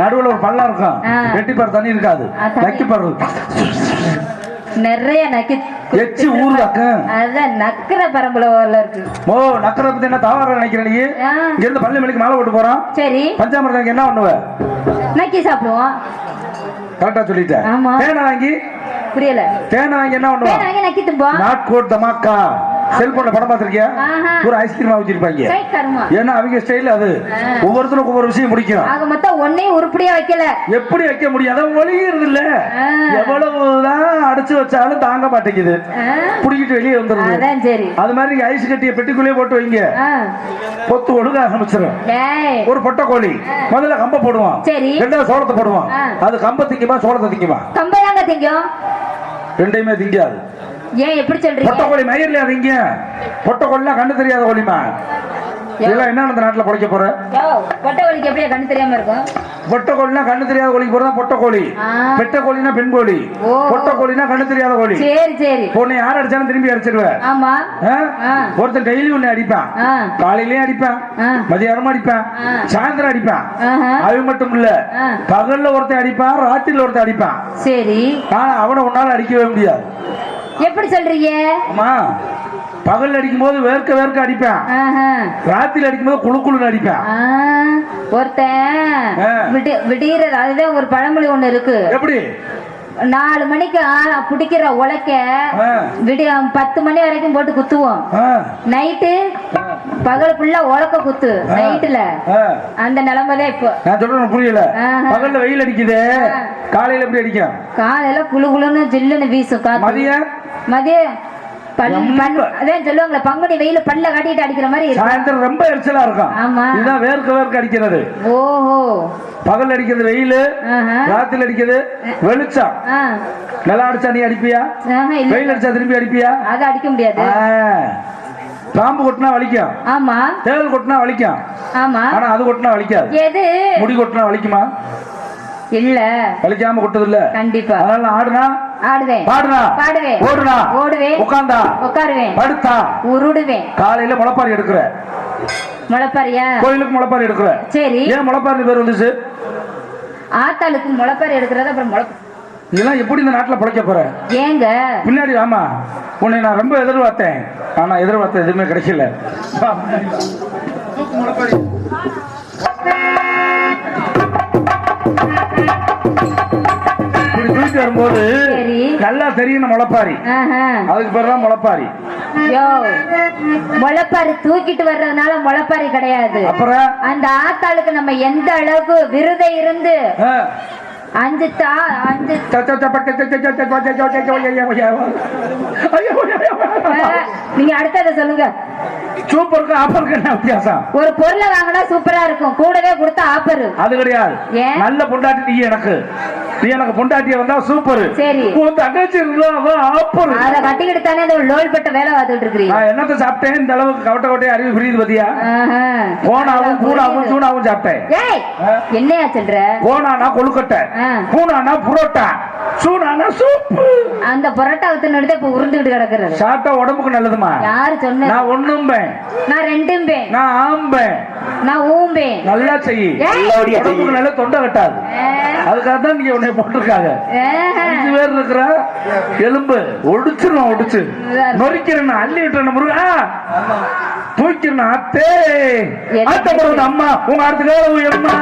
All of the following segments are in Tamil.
நடுவுல ஒரு பள்ளம் இருக்கும், வெட்டி பாரு தண்ணி இருக்காது, நக்கி பாரு நிறைய நக்கி எச்சி ஊருதாக்க. அதான் நக்கற பரம்பல இருக்கு. ஓ நக்கற பத்தி என்ன தவறு நினைக்கிறேன் நீ? இங்க இருந்து பள்ளி மணிக்கு மாலை போட்டு போறோம். சரி பஞ்சாமிரதம் என்ன பண்ணுவ? நக்கி சாப்பிடுவோம். கரெக்டா சொல்லிட்டேன். ஆமா. தேனை வாங்கி புரியல. தேனை வாங்கி என்ன பண்ணுவோம்? தேனை வாங்கி நக்கி தும்போம். நாட் கோட் தமாக்கா செல்போன்ல படம் பார்த்திருக்கியா? ஒரு ஐஸ்கிரீமா வச்சிருப்பாங்க. ஏன்னா அவங்க ஸ்டைல் அது. ஒவ்வொருத்தரும் ஒவ்வொரு விஷயம் முடிக்கும். ஆக மொத்தம் ஒண்ணே உருப்படியா வைக்கல. எப்படி வைக்க முடியும்? அத ஒளியிறது இல்ல. எவ்வளவுதான் அடைச்சு வச்சாலும் தாங்க மாட்டேங்குது. புடிக்கிட்டு வெளியே வந்துருது. அதான் சரி. அது மாதிரி நீங்க ஐஸ் கட்டிய பெட்டிக்குள்ளே போட்டு வைங்க. பொத்து ஒழுக ஆரம்பிச்சிடும். ஒரு பொட்டை கோழி முதல்ல கம்ப போடுவான். சரி. ரெண்டாவது சோளத்தை போடுவான். அது கம்ப திங்குமா சோளத்தை திங்குமா? கம்ப தாங்க திங்கும். ரெண்டையுமே திங்காது. ஏன் எப்படி சொல்றீங்க? பொட்டை கோழி மயிர்ல திங்க. பொட்டை கோழினா கண்ணு தெரியாத கோழிமா. இதெல்லாம் என்ன அந்த நாட்டுல பொழைக்க போற? பொட்டை கோழிக்கு எப்படியா கண்ணு தெரியாம இருக்கும்? பொட்டை கோழினா கண்ணு தெரியாத கோழிக்கு போறதா பொட்டை கோழி. பெட்டை கோழினா பெண் கோழி. பொட்டை கோழினா கண்ணு தெரியாத கோழி. சரி சரி. பொண்ணு யார் அடிச்சாலும் திரும்பி அடிச்சிருவேன். ஆமா. ஒருத்தன் டெய்லி ஒண்ணு அடிப்பான். காலையிலயும் அடிப்பான், மதியானமும் அடிப்பான், சாயந்தரம் அடிப்பான். அது மட்டும் இல்ல, பகல்ல ஒருத்தன் அடிப்பான், ராத்திரில ஒருத்தன் அடிப்பான். சரி. ஆனா அவனை உன்னால அடிக்கவே முடியாது. எப்படி சொல்றீங்க? ஆமா, பகல் அடிக்கும் போது வேர்க்க வேர்க்க அடிப்பேன், ராத்திரி அடிக்கும் போது குழு குழுன்னு அடிப்பேன். ஒருத்தன் விடுகிறது. அதுதான் ஒரு பழமொழி ஒண்ணு இருக்கு. எப்படி? 4 மணிக்கு பிடிக்கிற உலக்க விடிய 10 மணி வரைக்கும் போட்டு குத்துவோம். நைட்டு பகல் ஃபுல்லா உலக்க குத்து. நைட்டுல அந்த நிலைமைதான் இப்போ. நான் சொல்றேன் புரியல. பகல்ல வெயில் அடிக்குது, காலையில எப்படி அடிக்கும்? காலையில குளு குளுன்னு ஜில்லுன்னு வீசும். மதியம் அதான் சொல்லுவாங்களே, பங்குனி வெயில பல்ல காட்டிட்டு அடிக்கிற மாதிரி. சாயந்தரம் ரொம்ப எரிச்சலா இருக்கும். ஆமா, இதுதான் வேர்க்க வேர்க்க அடிக்கிறது. ஓஹோ. பகல் அடிக்கிறது வெயில், ராத்திரி அடிக்கிறது வெளிச்சம். நல்லா அடிச்சா நீ அடிப்பியா? வெயில் அடிச்சா திரும்பி அடிப்பியா? அது அடிக்க முடியாது. பாம்பு கொட்டினா வலிக்கும். ஆமா. தேள் கொட்டினா வலிக்கும். ஆமா. ஆனா அது கொட்டினா வலிக்காது. எது? முடி கொட்டினா வலிக்குமா? இல்ல, வலிக்காம கொட்டது இல்ல. கண்டிப்பா. அதனால ஆடுனா ஆடுவேன், பாடுனா பாடுவேன், ஓடுனா ஓடுவேன், உட்கார்ந்தா உட்காருவேன், படுத்தா உருடுவேன். காலையில முளைப்பாரி எடுக்கிற. முளைப்பாரியா? கோயிலுக்கு முளைப்பாரி எடுக்கிற. சரி. ஏன் முளைப்பாரி பேர் வந்துச்சு? ஆத்தாளுக்கு முளைப்பாரி எடுக்கிறது. அப்புறம் இதெல்லாம் எப்படி இந்த நாட்டுல பிழைக்க போற? ஏங்க பின்னாடி? ஆமா, உன்னை நான் ரொம்ப எதிர்பார்த்தேன். ஆனா எதிர்பார்த்த எதுவுமே கிடைக்கல. வரும்போது நல்லா தெரியும் முளைப்பாரி. அதுக்கு பேர் தான் முளைப்பாரி. முளைப்பாரி தூக்கிட்டு வர்றதுனால முளைப்பாரி கிடையாது. அப்புறம் அந்த ஆத்தாளுக்கு நம்ம எந்த அளவுக்கு விருதை இருந்து நீங்க அடுத்தத சொல்லுங்க. சூப்பருக்கு ஆப்பருக்கு என்ன வித்தியாசம்? ஒரு பொருளை வாங்கினா சூப்பரா இருக்கும், கூடவே கொடுத்தா ஆப்பர். அது கிடையாது. நல்ல பொண்டாட்டி நீ எனக்கு, நீ எனக்கு பொண்டாட்டிய வந்தா சூப்பர். சரி, உன் தங்கச்சி ஆப்பர். அத கட்டிக்கிட்டு தானே இந்த லோல் பட்ட வேலை பார்த்துட்டு இருக்கீங்க. நான் என்னத்த சாப்பிட்டேன் இந்த அளவுக்கு கவட்ட கவட்டையை அறிவு புரியுது பத்தியா? கோனாவும் கூடாவும் சூடாவும் சாப்பிட்டேன். என்னையா சொல்ற? கோனானா கொழுக்கட்டை, கூனானா புரோட்டா, சூடானா சூப்பு. அந்த புரோட்டா வித்து இப்ப உருண்டுகிட்டு கிடக்குறது. சாப்பிட்டா உடம்புக்கு நல்லதுமா? யாரு சொன்ன? நான் ஒண்ணும்பேன், நான் ரெண்டும்பேன், நான் ஆம்பேன், நான் ஊம்பேன். நல்லா செய்யி, உடம்புக்கு நல்ல தொண்டை கட்டாது. அதுக்காக தான் நீங்க உன்னை போட்டிருக்காங்க. 5 பேர் இருக்கிற எலும்பு ஒடிச்சிருவோம், ஒடிச்சு நொறிக்கிறேன், அள்ளி விட்டுறேன். முருகா தூக்கிறேன். அத்தே ஆட்டப்படுறது அம்மா, உங்க அடுத்த உயர்மா.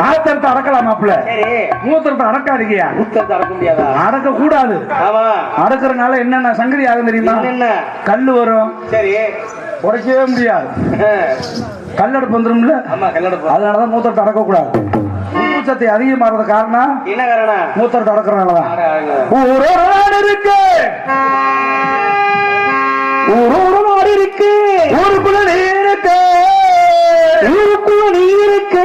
ஆத்தரத்தை அடக்கலாம் மாப்பிள்ள. மூத்திரத்தை அடக்காதீங்கயா. அடக்க முடியாதா? அடக்க கூடாது. அடக்குறதுனால என்னென்ன சங்கதி ஆகும் தெரியுமா? கல்லு வரும், சரி, உடைக்கவே முடியாது. கல்லடுப்பு வந்துரும்ல. ஆமா கல்லடுப்பு. அதனாலதான் மூத்தத்தை அடக்க கூடாது. உப்பு சத்தை அதிகமாறது காரணம் என்ன காரணம்? மூத்தத்தை அடக்கிறனாலதான். ஊரோட நாடு இருக்கு, ஊரோட நாடு இருக்கு, ஊருக்குள்ள நீ இருக்கு, ஊருக்குள்ள நீ இருக்கு.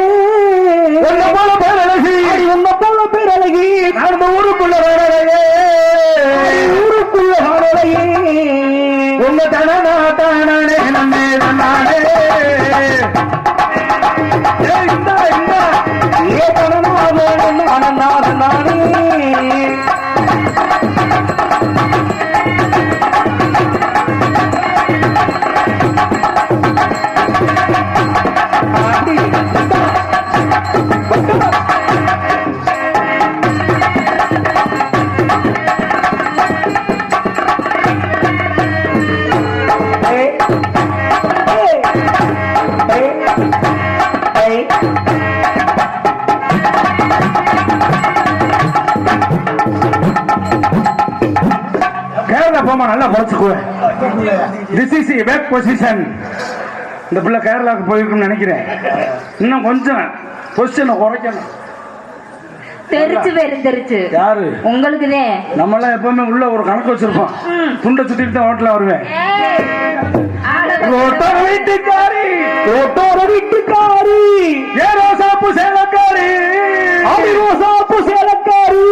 உன்ன போல பேரழகி, உன்ன போல பேரழகி, அந்த ஊருக்குள்ள வேறழகே, ஊருக்குள்ள வேறழகி. உன்ன தனனா தானே நம்பே நானே. இந்த இந்த ஏ தனனா வேணும் நானே நானே. கேரளா போமா நல்லா பழச்சுக்குவேன். This is back position. இந்த பிள்ளை கேரளாவுக்கு போயிருக்குன்னு நினைக்கிறேன். இன்னும் கொஞ்சம் பொசிஷனை குறைக்கணும். தெரிச்சு தெரிச்சு யாரு? உங்களுக்குதான். நம்ம எல்லாம் எப்பவுமே உள்ள ஒரு கணக்கு வச்சிருப்போம். துண்டை சுத்திட்டு தான் ஹோட்டல்ல வருவேன். ரோட்டோர வீட்டுக்காரி, ரோட்டோர வீட்டுக்காரி, ஏ ரோசாப்பு சேலக்காரி, ஆடி ரோசாப்பு சேலக்காரி.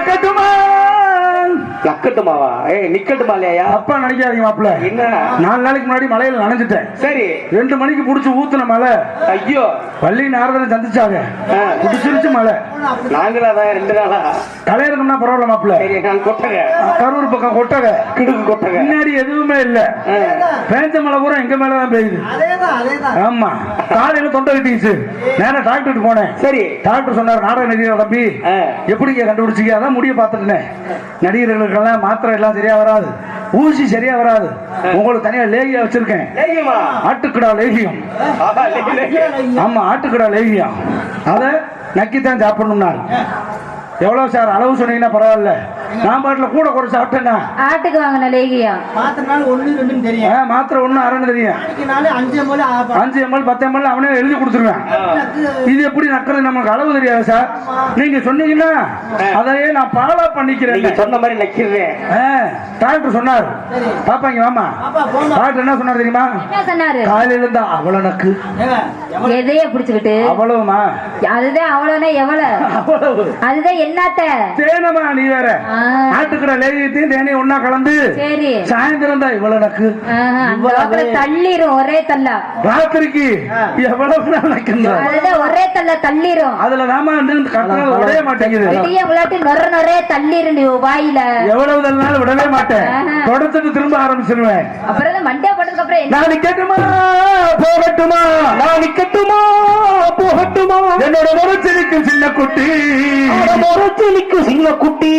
கட்டுமா நக்கட்டுமாவா? நிக்கட்டுமா இல்லையா? அப்பா நினைக்காதீங்க மாப்பிள்ள. என்ன? 4 நாளைக்கு முன்னாடி மலையில நனைஞ்சிட்டேன். சரி. 2 மணிக்கு புடிச்சு ஊத்துன மலை. ஐயோ, பள்ளி நாரதனை சந்திச்சாங்க. புடிச்சிருச்சு மலை. நாங்களாதான் 2 நாளா தலையிருக்கும்னா பரவாயில்ல மாப்பிள்ள. நான் கொட்டக கரூர் பக்கம் கொட்டக, கிடுக்கு கொட்டக, பின்னாடி எதுவுமே இல்ல. பேஞ்ச மலை பூரா எங்க மேலதான் பெய்யுது. ஆமா. காலையில தொண்டை கட்டிச்சு. நேரம் டாக்டருக்கு போனேன். சரி. டாக்டர் சொன்னார், நாடக நடிகர் தம்பி எப்படிங்க கண்டுபிடிச்சிக்க? அதான் முடிய பார்த்துட்டேன். நடிகர்களுக்கெல்லாம் மாத்திரை எல்லாம் சரியா வராது, ஊசி சரியா வராது. உங்களுக்கு தனியா லேகியா வச்சிருக்கேன். ஆட்டுக்கடா லேகியம். ஆமா, ஆட்டுக்கடா லேகியம். அத நக்கித்தான் சாப்பிடணும். எவ்வளவு சார் அளவு சொன்னீங்கன்னா பரவாயில்ல. நான் பாட்டுல கூட குறைச்சு சாப்பிட்டேன்னா ஆட்டுக்கு வாங்கின லேகியம் மாத்திரை 1 அரைன்னு தெரியும். 5 ml 10 ml அவனே எழுதி கொடுத்துருவேன். இது எப்படி நக்கிறது நமக்கு அளவு தெரியாது சார். நீங்க சொன்னீங்கன்னா அதையே நான் ஃபாலோ பண்ணிக்கிறேன். நீங்க சொன்ன மாதிரி நக்கிறேன். டாக்டர் சொன்னார், பாப்பா இங்க வாமா. டாக்டர் என்ன சொன்னார் தெரியுமா? என்ன சொன்னாரு? காலையில இருந்தா அவ்வளவு நக்கு, எதையே பிடிச்சுக்கிட்டு அவ்வளவுமா? அதுதான் அவ்வளவுனா எவ்வளவு? அவ்வளவு. அதுதான் என்னத்த தேனமா? நீ வேற ஆட்டுக்கடை லேகியத்தையும் தேனையும் ஒன்னா கலந்து சரி சாயந்தரம் தான் இவ்வளவு நக்கு. தள்ளிரும் ஒரே தள்ளா. ராத்திரிக்கு எவ்வளவு அதுதான் ஒரே தள்ள தள்ளிரும். அதுல நாம விடவே மாட்டேங்குது. நொற நொறைய தள்ளிரும் வாயில. எவ்வளவு தள்ளினாலும் விடவே மாட்டேன். தொடர்ந்துட்டு திரும்ப ஆரம்பிச்சிருவேன். அப்புறம் மண்டே போட்டதுக்கு அப்புறம் நான் நிக்கட்டுமா போகட்டுமா, நான் நிக்கட்டுமா போகட்டுமா, என்னோட முறைச்சலிக்கு சின்ன குட்டி, முறைச்சலிக்கு சின்ன குட்டி.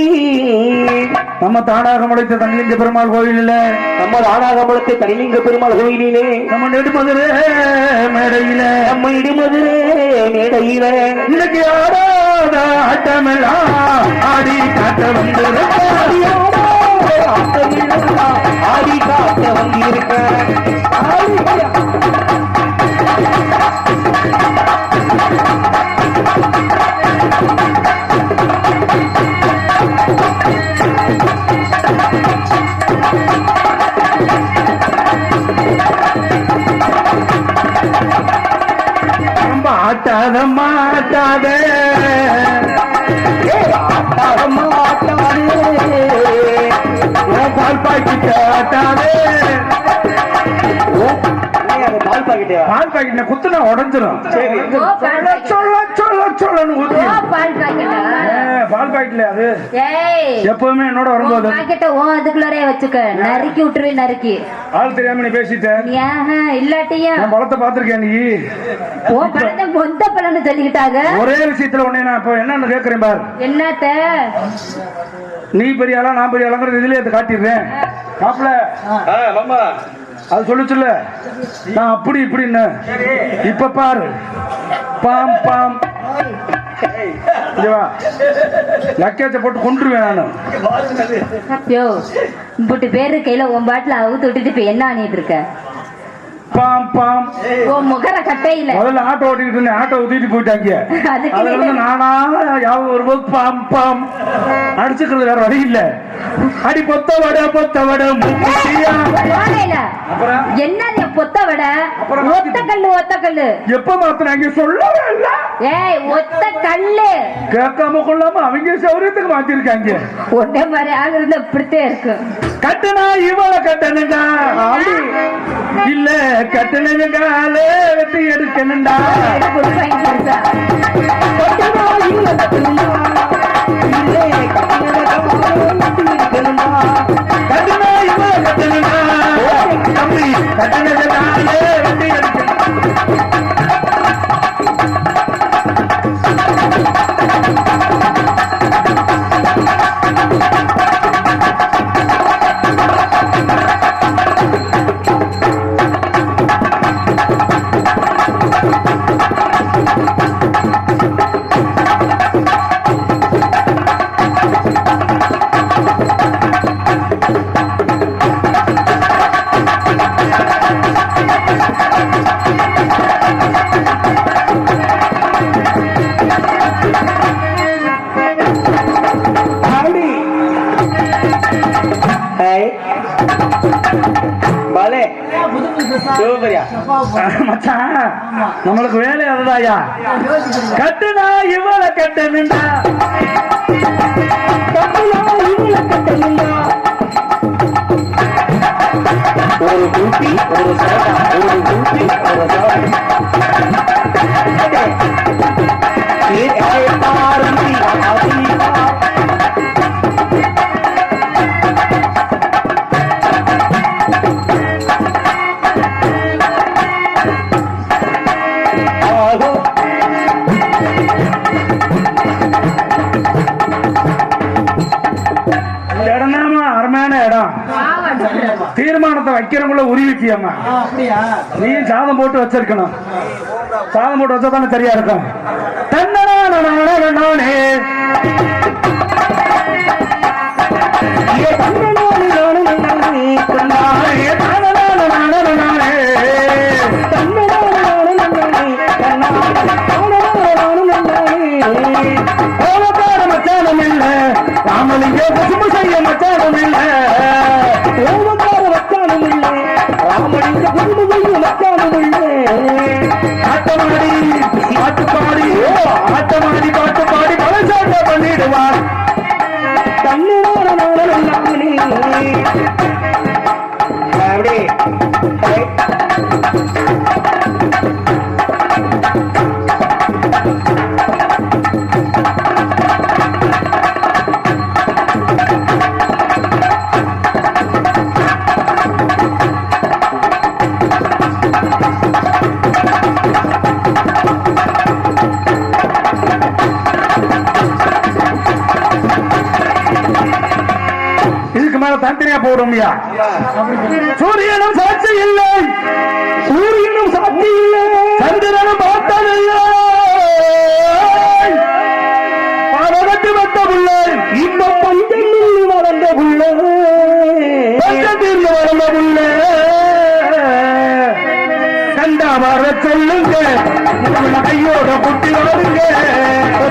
நம்ம தானாக முளைத்த தனிலிங்க பெருமாள் கோயிலில், நம்ம தானாக முளைத்த தனிலிங்க பெருமாள் கோயிலிலே, நம்ம நெடுமதுரை மேடையில, நம்ம இடுமதுரை மேடையில இன்னைக்கு ஆடாத ஆட்டமெல்லாம் ஆடி காட்ட வந்து ஆடி காட்ட வந்திருக்க. ரொம்ப ஆட்டாதம்மா ஆட்டாதே, ஆட்டாதம்மா ஆட்டாதே, பால் பாக்கிட்ட ஆட்டாதே. பால் பாக்கெட், பால் பாக்கெட் குத்துனா உடஞ்சிரும். சொல்ல சொல்ல சொல்லணும் ஊத்தி. பால் பாக்கெட்ல அது எப்பவுமே என்னோட வரும்போது பாக்கெட்ட அதுக்குள்ளே வச்சுக்க, நறுக்கி விட்டுருவேன். நறுக்கி ஆள் தெரியாம நீ பேசிட்ட. இல்லாட்டியா நான் பழத்தை பாத்திருக்கேன். நீ மொத்த பழம்னு சொல்லிக்கிட்டாங்க. ஒரே விஷயத்துல உன்னை நான் இப்ப என்னன்னு கேக்குறேன் பாரு. என்னத்த? நீ பெரிய ஆளா நான் பெரிய ஆளாங்கிறது இதுலயே காட்டிடுறேன் மாப்பிள்ள. அது சொல்லுச்சுல்ல, நான் அப்படி இப்படின்னு. இப்ப பாரு, பாம் பாம் லக்கேஜை போட்டு கொண்டுருவேன் நானு. யோ இப்படி பேரு கையில உன் பாட்டில அவுத்து விட்டுட்டு இப்ப என்ன ஆனிட்டு இருக்க? பாம் பாம் உன் முகர கட்டையில முதல்ல ஆட்டோ ஓட்டிட்டு இருந்தேன், ஆட்டோ ஊத்திட்டு போயிட்டாங்க. அதுல இருந்து நானா யாவும் வரும்போது பாம் பாம் அடிச்சுக்கிறது வேற வழி இல்ல. அடி பொத்த வடை என்ன பொத்த வடை ஒத்த கல்லு ஒத்த கல்லு எப்ப மாத்தினாங்க சொல்லவே இல்ல. ஏய் ஒத்த கல்லு கேட்காம கொள்ளாம அவங்க சௌரியத்துக்கு மாத்திருக்காங்க. ஒன்னே மாதிரி ஆள் இருந்தா இப்படித்தே இருக்கு. கட்டணா இவளை கட்டணுங்க இல்ல கட்டணுங்க காலே வெட்டி எடுக்கணுண்டா. கட்டணா இவளை கட்டணுண்டா தம்பி கட்டணுங்க காலே வெட்டி எடுக்கணும். நம்மளுக்கு வேலை அதுதாயா. கட்டுனா இவளை கட்டணுண்டா ஒரு கூட்டி ஒரு சேட்டா ஒரு கூட்டி ஒரு தீர்மானத்தை வைக்கிறவங்கள உருவிக்கியம்மா. நீ சாதம் போட்டு வச்சிருக்கணும். சாதம் போட்டு வச்சா தானே சரியா இருக்கும். மச்சானம் இல்ல ராமலிங்க பசும செய்ய மச்சானம் இல்ல ஆட்டமாடி பாட்டு பாடி ஆட்டமாடி பாட்டு பாடி பலசாட்ட பண்ணிடுவார். தனித்தனியா போடும்யா. சூரியனும் சாட்சி இல்லை, சூரியனும் சாட்சி இல்லை, சந்திரனும் பார்த்ததில்லை. பலவட்டு வந்த பிள்ளை இந்த பஞ்சத்தில் வளர்ந்த பிள்ளை, பஞ்சத்தில் வளர்ந்த பிள்ளை கண்டா வர சொல்லுங்க, கையோட குட்டி வாருங்க.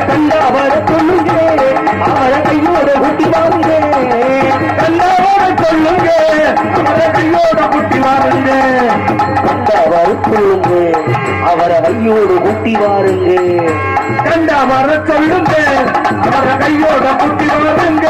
கண்டா வர சொல்லுங்க, அவரை கையோட குட்டி வாருங்க. சொல்லுங்க அவரை கையோட குட்டி வாருங்க. கண்டா வர சொல்லுங்க, அவரை கையோட குட்டி வாருங்க. கண்டா வர சொல்லுங்க, அவரை கையோட குட்டி வாருங்க.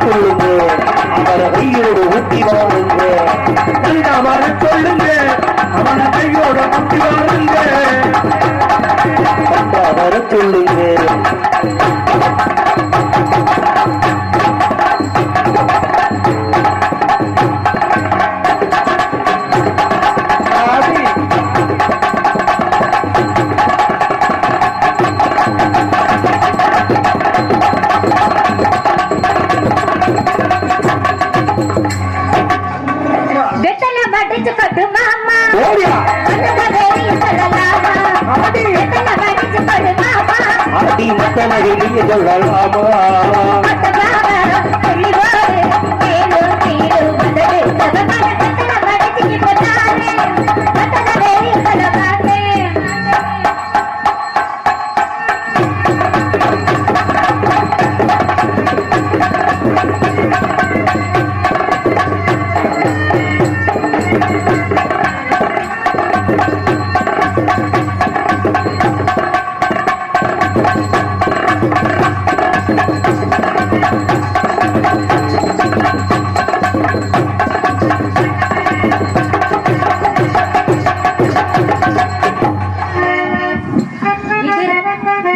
சொல்லுங்க அவரை கையோடு ஊட்டி வாருங்க கண்டா வர சொல்லுங்க அவனை கையோட ஊட்டி வாருங்க கண்டா வர சொல்லுங்க அடி மத்தனை சொல்லலாமா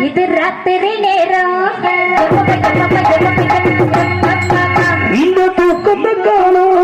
இது ராத்திரி நேரம் இந்த தூக்கத்தை காணும்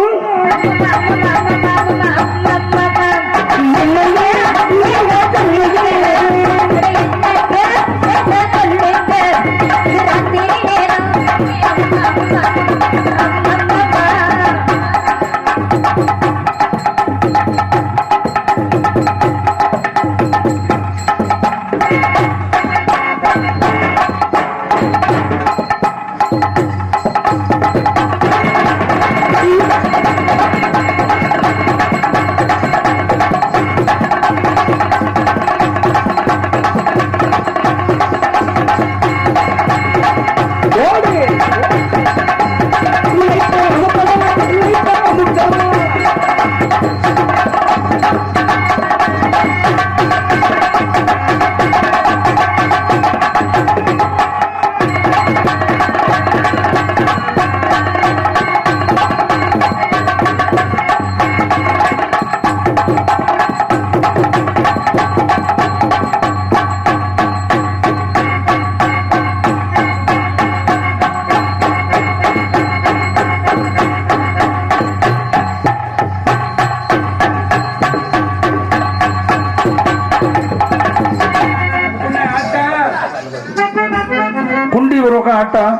குண்டி ஒரு பக்கம் ஆட்டம்,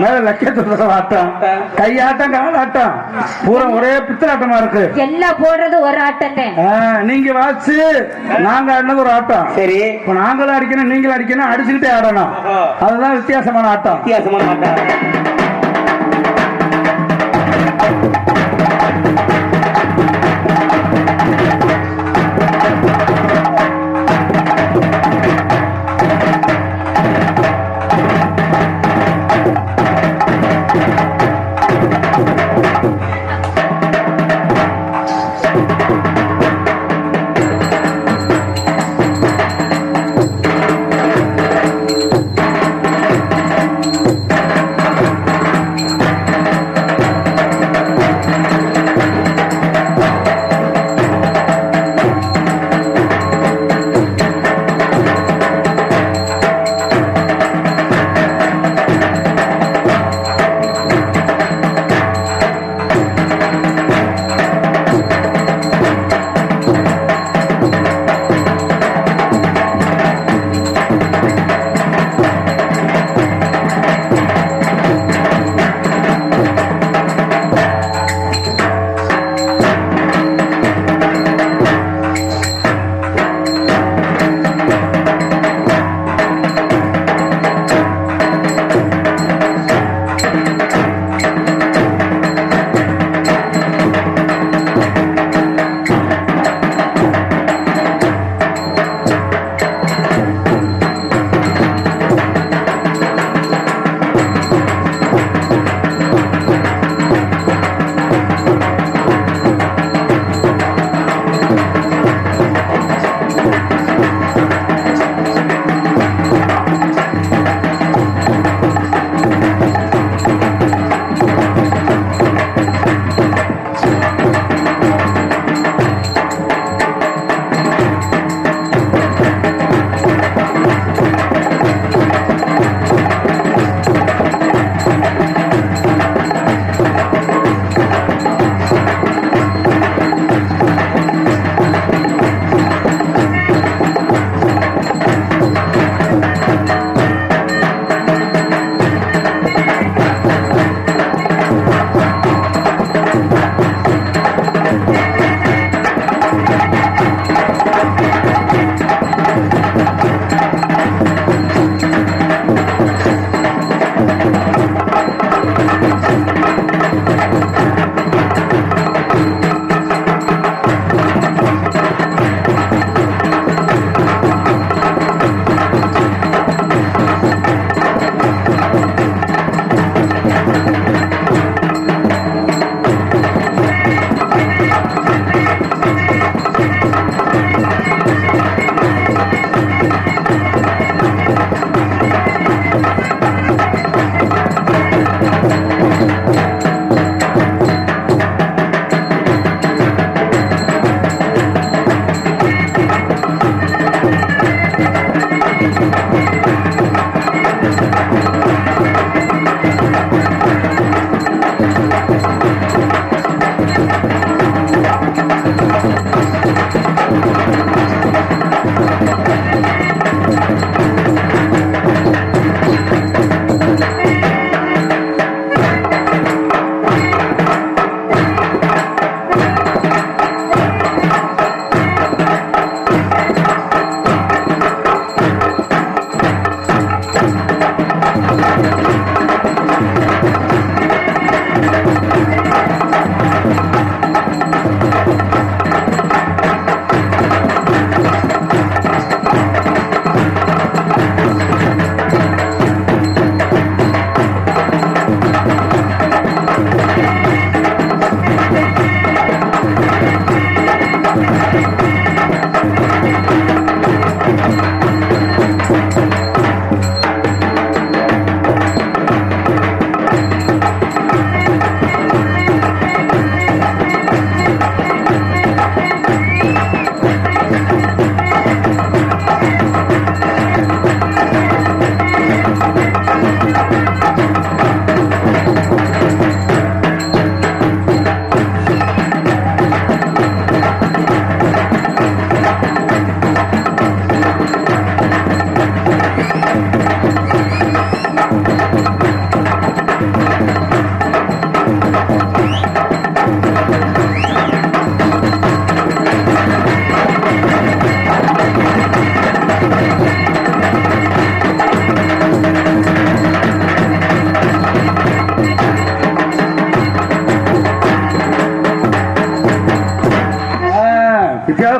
மேல லட்சத்து ஆட்டம், கையாட்டம் காலாட்டம், பூரா ஒரே பித்தலாட்டமா இருக்கு. எல்லாம் போடுறது ஒரு ஆட்டம். நீங்க வாச்சு நாங்க ஆடினது ஒரு ஆட்டம். சரி, இப்ப நாங்களும் அடிக்கணும் நீங்களும் அடிக்கணும், அடிச்சுக்கிட்டே ஆடணும். அதுதான் வித்தியாசமான ஆட்டம். வித்தியாசமான ஆட்டம்.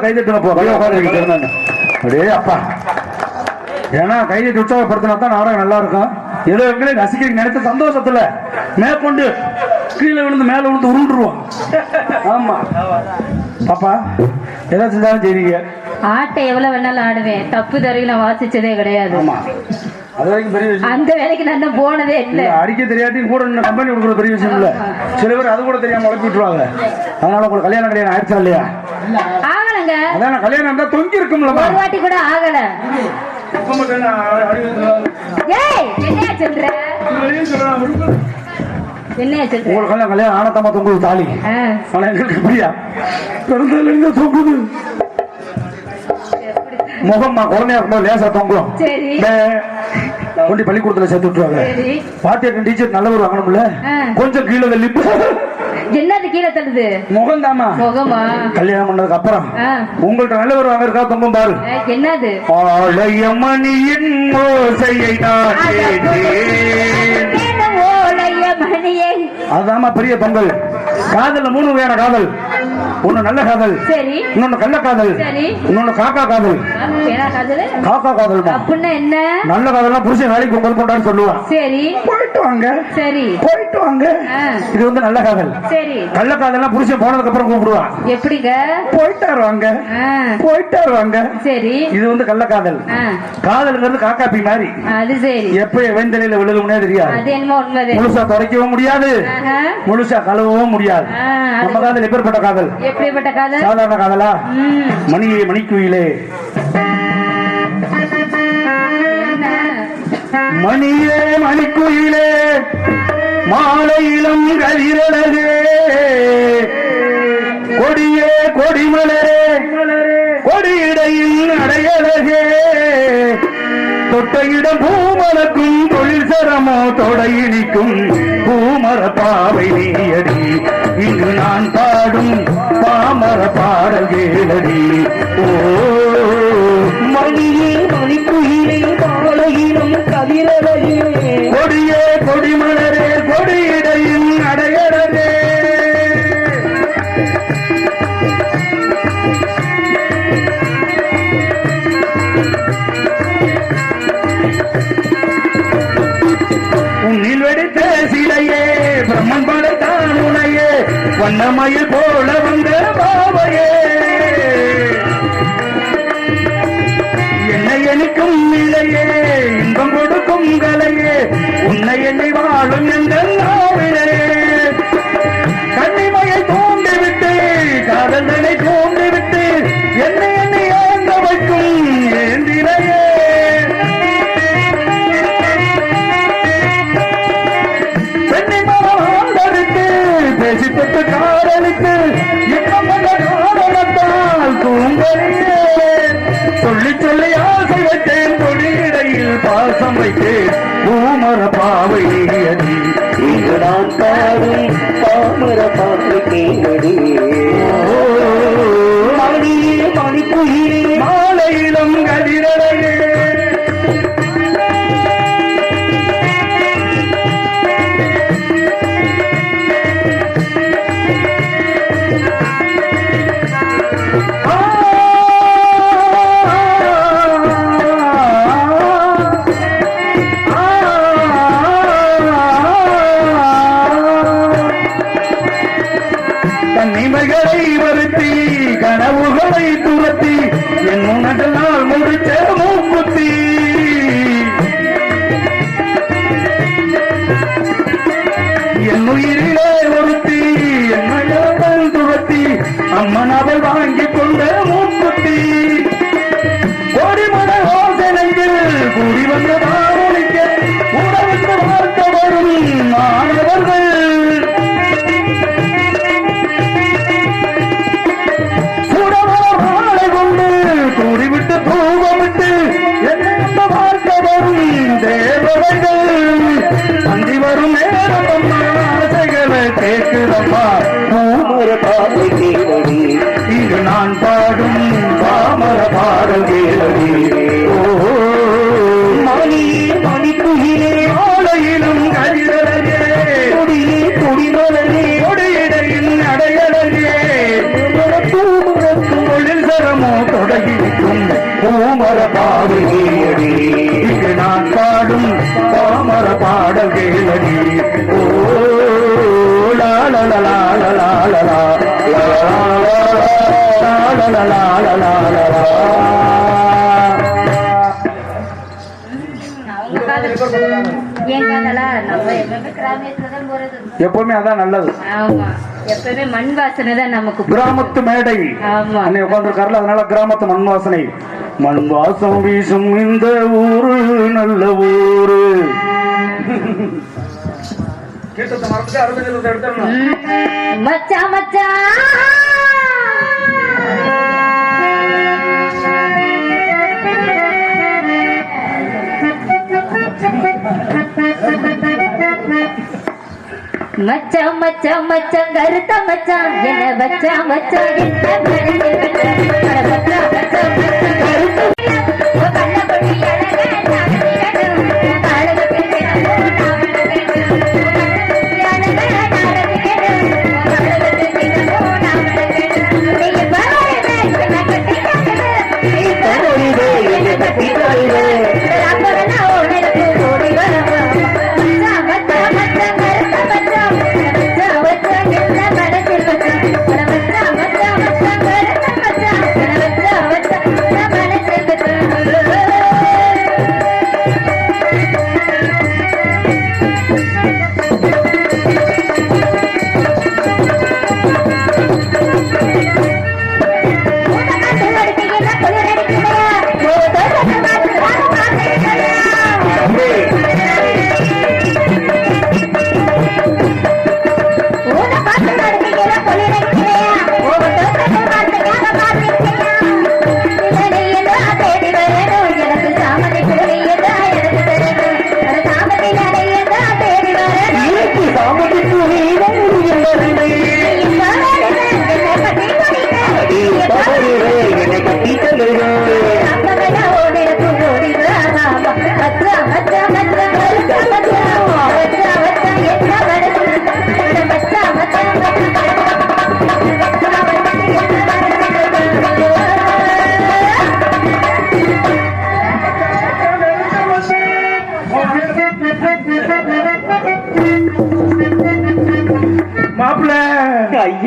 கை தட்டுங்க போ கையை உட்காந்து அப்படியே அப்பா. ஏன்னா கை தட்டி உற்சாகப்படுத்தினா தான் நாடகம் நல்லா இருக்கும். ஏதோ எங்களே ரசிக்க நினைச்ச சந்தோஷத்துல மேற்கொண்டு கீழே விழுந்து மேல விழுந்து உருண்டுருவோம். ஆமா பாப்பா ஏதாச்சும் செஞ்சாலும் செய்வீங்க. ஆட்டை எவ்வளவு வேணாலும் ஆடுவேன், தப்பு தரையும் நான் வாசிச்சதே கிடையாது. ஆமா அது வரைக்கும் பெரிய விஷயம். அந்த வேலைக்கு நான் போனதே இல்லை. அடிக்க தெரியாட்டியும் கூட கம்பெனி கொடுக்குற பெரிய விஷயம் இல்ல. சில பேர் அது கூட தெரியாம உழப்பி விட்டுருவாங்க. அதனால உங்களுக்கு கல்யாணம் கிடையாது ஆயிடுச்சா இல்லையா? ஆகலங்க. அதான் கல்யாணம் இருந்தா தொங்கி இருக்கும்ல. ஒரு வாட்டி கூட ஆகல. உங்களுக்கு கல்யாணம் ஆனத்தமா தொங்குது தாலி. ஆனா எங்களுக்கு எப்படியா பிறந்ததுல தொங்குது முகம்மா குழந்தையா இருக்கும்போது லேசா தொங்கும். கொண்டு பள்ளிக்கூடத்துல சேர்த்து விட்டுருவாங்க. பாத்தியா டீச்சர் நல்லவர் வாங்கணும்ல, கொஞ்சம் கீழே தள்ளி என்னது கீழே தள்ளுது முகம் தாமா. முகமா கல்யாணம் பண்ணதுக்கு அப்புறம் உங்கள்ட்ட நல்லவர் வாங்கறதுக்கா தொங்கும் பாரு. என்னது ஆலயமணியின் ஓசையை நான் அதுதாமா பெரிய பொங்கல். காதல்ல 3 வகையான காதல். ஒண்ணு நல்ல காதல், சரி, இன்னொன்னு கள்ள காதல், சரி, இன்னொன்னு காக்கா காதல். காக்கா காதல் அப்படின்னா என்ன? நல்ல காதல்னா புருஷன் வேலைக்கு பொங்கல் போட்டான்னு சொல்லுவான். சரி, போயிட்டு வாங்க, சரி, போயிட்டு வாங்க. இது வந்து நல்ல காதல். சரி. கள்ள காதல்னா புருஷன் போனதுக்கு அப்புறம் கூப்பிடுவான். எப்படிங்க? போயிட்டாரு வாங்க, போயிட்டாரு வாங்க. சரி, இது வந்து கள்ள காதல். காதல்ங்கிறது காக்காப்பி மாதிரி. அது சரி, எப்ப வெந்தலையில விழுகும்னே தெரியாது. அது என்னமோ உண்மைதான். முழுசா துடைக்கவும் முடியாது, முழுசா கழுவவும் முடியாது. நம்ம காதல் எப்பேற்பட்ட காதல்? எப்படிப்பட்ட காதல்? சாதாரண காதலா? மணியே மணிக்குயிலே, மணியே மணிக்குயிலே, மாலையிலும் கதிரழகே, கொடியே கொடிமலரே, கொடியிடையில் அடையழகே, தொட்டையிடம் பூமலக்கும் தொழில் சரமோ தொடையினிக்கும் பூமர பாவை நீயடி, இங்கு நான் பாடும் பாமர பாடல் கேளடி. ஓ மணியே மணிக்குயிலே, மாலையிலும் கதிரழகே, கொடியே கொடிமலரே, கொடியிடையில் அடையழகே. உன்னில் வெடித்த சிலையே, பிரம்மன் படைத்தான் உனையே, வண்ணமயில் போல வந்த பாவையே, என்னை எண்ணிக்கும் நிலையே, இன்பம் கொடுக்கும் கலையே, உன்னை என்னை வாழும் எங்கள் நாவிலே, கண்ணிமையை தூண்டிவிட்டு காதலனை தூண்டிவிட்டு என்னை என்னை ஏந்த வைக்கும் ஏந்திரையே, பேசி தொட்டு காதலித்து காரணத்தால் தூங்கலையே, சொல்லி சொல்லி ஆசை வைத்தேன், தொழிலிடையில் பாசம் வைத்தேன், பூமர பாவை நீயடி, இங்கு நான் பாடும் பாமர பாவை கேளடி. மணியே மணிக்குயிலே, மாலையிலும் கதிரழகே. கனவுகளை வருத்தி கனவுகளை துரத்தி என் முன்னதனால் முடிச்ச பாமர பாடல் கேளடி இங்கு நான் பாடும் பாமர பாடல் கேளடி ஓ லா லா லா லா லா லா லா லா லா லா லா லா. எப்பவுமே அதான் நல்லது. ஆமா, எப்பவுமே மண் வாசனை தான் நமக்கு. கிராமத்து மேடை உட்கார்ந்துருக்காருல, அதனால கிராமத்து மண் வாசனை. மண் வாசம் வீசும் இந்த ஊரு நல்ல ஊரு. மச்சா மச்சா மச்சான் மச்சான் மச்சான் கருத்த மச்சான் என்ன வச்சா மச்சான் என்ன மனசில் மச்சான் மச்சான் மச்சான்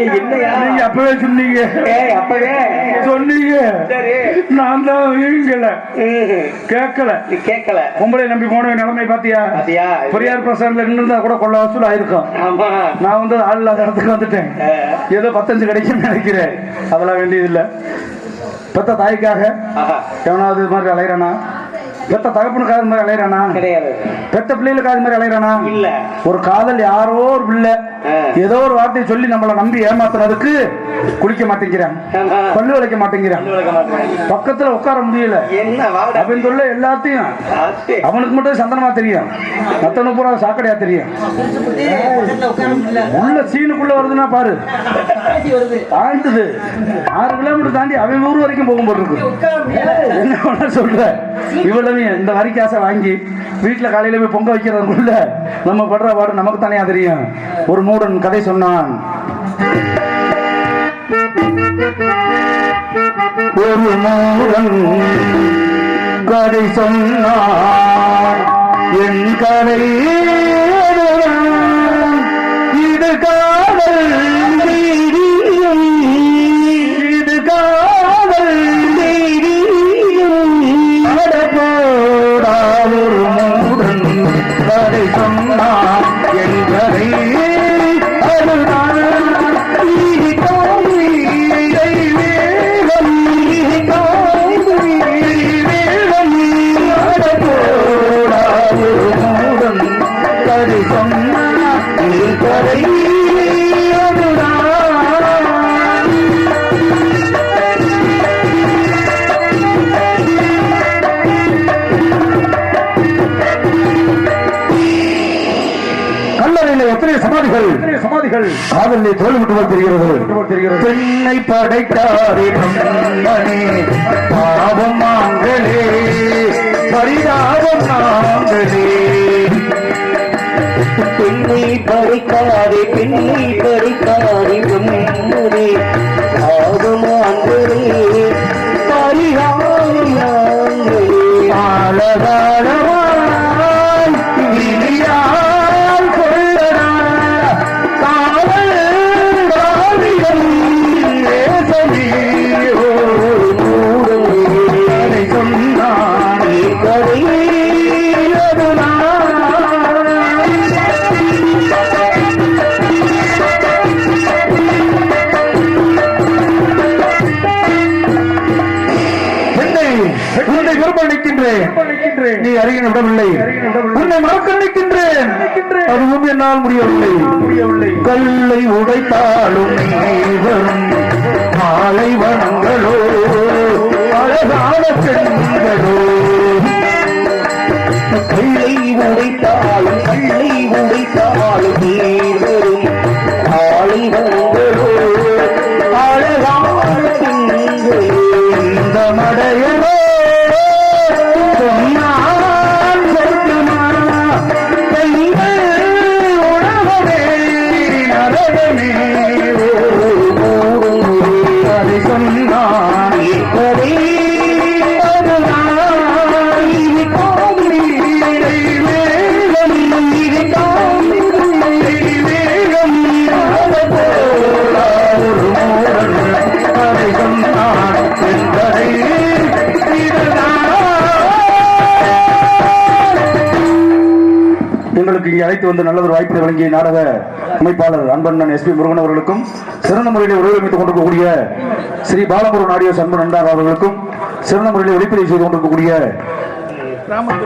கள்ளப்படி அப்பவே சொன்னீங்க, அப்பவே சொன்னீங்க, நான் தான் கேட்கல. பொம்பளை நம்பி போன நிலைமை பாத்தியா? பெரியார் பிரசாத்ல இருந்தா கூட கொள்ள வசூல் ஆயிருக்கும். நான் வந்து ஆள் இல்லாத இடத்துக்கு வந்துட்டேன். ஏதோ 15 கிடைக்கும் நினைக்கிறேன். அதெல்லாம் வேண்டியது இல்ல. பெத்த தாய்க்காக எவனாவது இது மாதிரி அலையிறானா? பெத்த தகப்பனுக்காக மாதிரி அலையிறானா? கிடையாது. பெத்த பிள்ளைகளுக்காக மாதிரி அலையிறானா? இல்ல. ஒரு காதல் யாரோ ஒரு பிள்ளை ஏதோ ஒரு வார்த்தையை சொல்லி நம்மளை நம்பி ஏமாத்துறதுக்கு குளிக்க மாட்டேங்கிறான், பல்லு விளக்க மாட்டேங்கிறான், பக்கத்துல உட்கார முடியல அப்படின்னு சொல்ல எல்லாத்தையும் அவனுக்கு மட்டும் சந்தனமா தெரியும், மத்தவனு பூரா சாக்கடையா தெரியும். உள்ள சீனுக்குள்ள வருதுன்னா பாரு, தாண்டுது 6 கிலோமீட்டர் தாண்டி அவன் ஊர் வரைக்கும் போகும் போட்டு என்ன பண்ண சொல்ற? இவ்வளவு இந்த வரி காசை வாங்கி வீட்டுல காலையில போய் பொங்க வைக்கிறதுக்குள்ள நம்ம படுற பாடு நமக்கு தானே தெரியும். ஒரு மூடன் கதை சொன்னான். ஒரு மூடன் கதை சொன்னான், என் கதை இது காதல் நீதியும், இது காதல் நீதியும். அடப்போடா ஒரு மூடன் கதை சொன்னான், என் கதை அதுதான். நீதி காமி வேகம், நீதி காமி வேகம். அடப்போடா ஒரு மூடன் கதை சொன்னான், என் கதை அதுதான். எத்தனை சமாதிகள் காதலே தோல்விட்டு தெரிகிறது. பெண்ணை படைத்தாரே பிரம்மனே, பாவம் நாங்களே, பரிதாபம் நாங்களே. பெண்ணை படைக்காதே பிரம்மனே, பாவம் நாங்களே, பரிதாபம் நாங்களே. உன்னை விரும்ப நிற்கின்றேன், நீ அருகில் விடவில்லை. உன்னை மறக்க நிற்கின்றேன், அதுவும் என்னால் முடியவில்லை. கல்லை உடைத்தாலும் வரும் மாலை வனங்களோ அழகான பெண்களோ. கல்லை உடைத்தாலும் நீர் வரும் மாலை வனங்களோ அழகான பெண்களோ. இந்த மடையனோ சொன்னால் சொர்க்கமா பெண்கள் உணவனே நரகமே அதை சொன்னான் இப்படி எங்களுக்கு இங்கே அழைத்து வந்து நல்ல ஒரு வாய்ப்பை வழங்கிய நாடக அமைப்பாளர் அன்பண்ணன் எஸ் பி முருகன் அவர்களுக்கும், சிறந்த முறையில் ஒருங்கிணைத்துக் கொண்டிருக்கக்கூடிய ஸ்ரீ பாலமுருகன் ஆடியோ அன்பன் நண்டார் அவர்களுக்கும், சிறந்த முறையில் ஒளிப்பதிவு செய்து கொண்டிருக்கக்கூடிய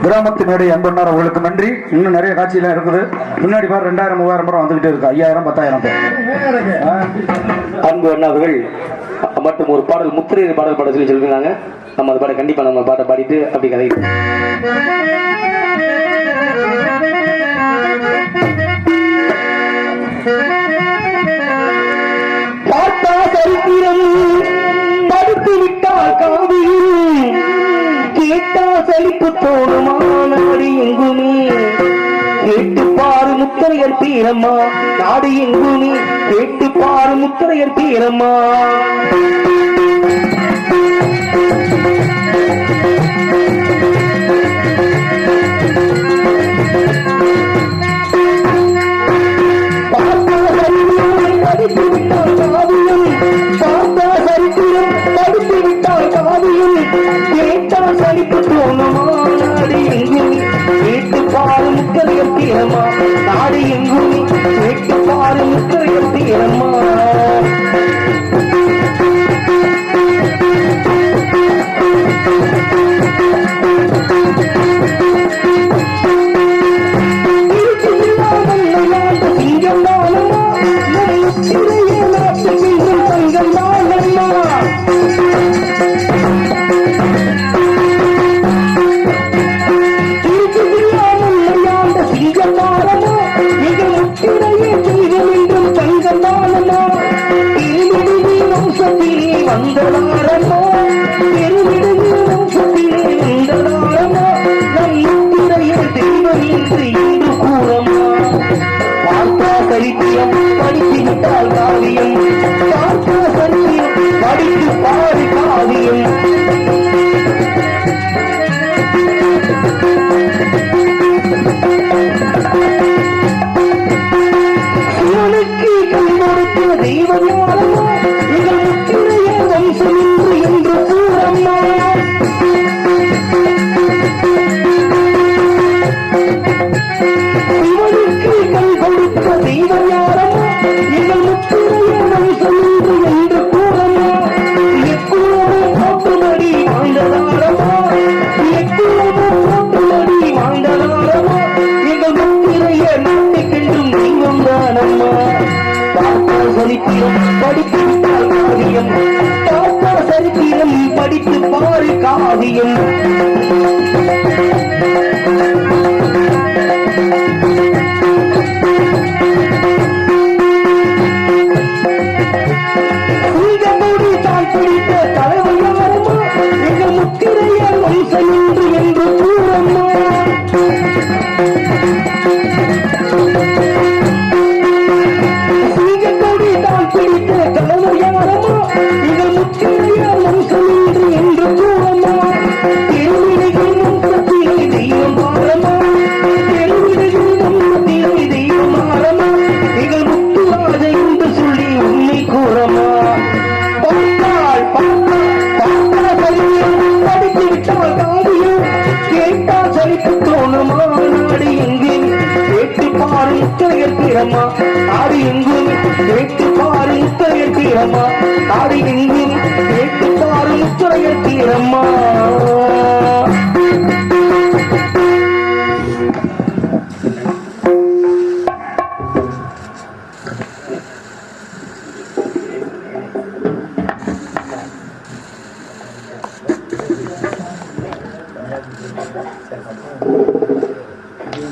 கிராமத்து மேடை அன்பண்ணார் அவர்களுக்கு நன்றி. இன்னும் நிறைய காட்சியெல்லாம் இருக்குது. முன்னாடி பாரு 2000 3000 பேர் வந்துகிட்டே இருக்கு. 5000 10,000 பேர். அன்பு அண்ணாவர்கள் மற்றும் ஒரு பாடல் முத்திரை பாடல் பாட சொல்லி சொல்லிருக்காங்க. நம்ம அந்த பாட கண்டிப்பா நம்ம பாட்டை பாடிட்டு அப்படி கதை பார்த்தா சரித்திரம் படுத்து விட்டால் காவியும் கேட்டா சலிப்பு தோணுமா நாடு எங்குமே கேட்டு பாரு முத்தரையர் பீரம்மா. நாடு எங்குமே கேட்டு பாரு முத்தரையர் பீரம்மா. படித்து விட்டால் காவியம் கேட்டா சலிப்பு தோணுமா நாடு எங்குமே கேட்டு பாரு முத்தரையர் பீரம்மா. நாடு எங்குமே கேட்டு பாரு முத்தரையர் பீரம்மா. சிங்கம் தானம்மா நாட்டு சிங்கம் தங்கம் தானம்மா. சரித்திரம் படித்து விட்டால் காவியம். சரித்திரம் படித்து பாடி காவியம். சிவனுக்கு கண் கொடுத்த தெய்வம் யாரம்மா. எங்கள் முத்திரைய வம்சம் என்று கூறம்மா. சிவனுக்கு கண் கொடுத்த தெய்வம் யாரம்மா. எங்கள் முத்திரைய வம்சம் என்று கூறம்மா. எக்குளமும் போட்டுமடி வாழ்ந்ததாரம்மா. எக்குளமும் போட்டுமடி வாழ்ந்ததாரம்மா. எங்கள் முத்திரைய நாட்டுக்கென்றும் தெய்வம் தானம்மா. பார்த்தா சரித்திரம் படித்து விட்டால் காவியம். பார்த்தா சரித்திரம் படித்து பாரு காவியம். பிடித்த தலைவர் யாரம்மா. எங்கள் முத்திரைய வம்சம் என்று கூறம்மா. சீகத்தோடு தான் பிடித்த தலைவர் யாரம்மா. எங்கள் முத்திரைய வம்சம் என்று கூறம்மா. தெருவிடைகள் வம்சத்திலே தெய்வம் பாரம்மா. தெருவிடைகள் வம்சத்திலே தெய்வம் பாரம்மா. எங்கள் முத்துராஜ என்று சொல்லி உண்மை கூறம்மா. படித்து விட்டால் காவியம் கேட்டா சலிப்பு தோணுமா நாடு எங்கும் கேட்டு பாரு முத்தரையர் பீரம்மா. நாடு எங்கும் கேட்டு பாரு முத்தரையர் பீரம்மா. நாடு எங்கும் கேட்டு பாரு முத்தரையர் பீரம்மா.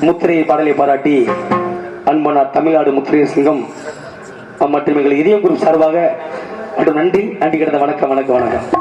முத்திரை பாடலை பாராட்டி அன்பனார் தமிழ்நாடு முத்திரை சங்கம் மற்றும் எங்கள் இதயம் குரூப் சார்பாக நன்றி கிடந்த வணக்கம் வணக்கம் வணக்கம்.